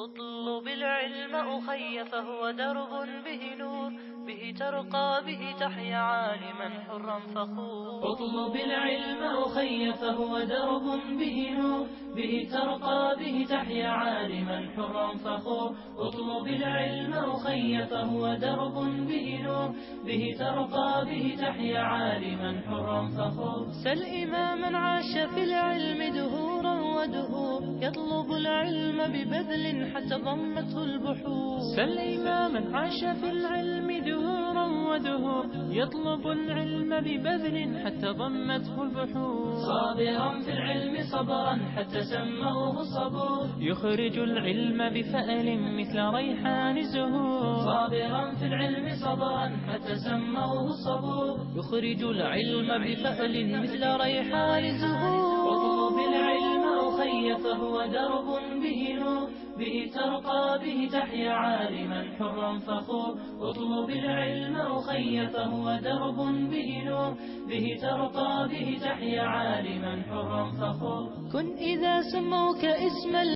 اطلب العلم أخي فهو درب به نور، به ترقى به تحيا عالما حرا فخور. اطلب العلم أخي فهو درب به نور، به ترقى به تحيا عالما حرا فخور. اطلب العلم أخي فهو درب به نور، به ترقى به تحيا عالما حرا فخور. سل إماما عاش في العلم دهورا ودهور، يطلب العلم ببذل حتى ضمته البحور. سل إماما عاش في العلم دهورا ودهور، يطلب العلم ببذل حتى ضمته البحور. صابرا في العلم صبرا حتى سموه الصبور، يخرج العلم بفأل مثل ريحان الزهور. صابرا في العلم صبرا حتى سموه الصبور، يخرج العلم بفأل مثل ريحان الزهور. اطلب العلم أخي فهو درب به نور، به ترقى به تحيا عالما حرا فخور. اطلب العلم أخي فهو درب به نور، به ترقى به تحيا عالما حرا فخور. كن إذا سموك اسما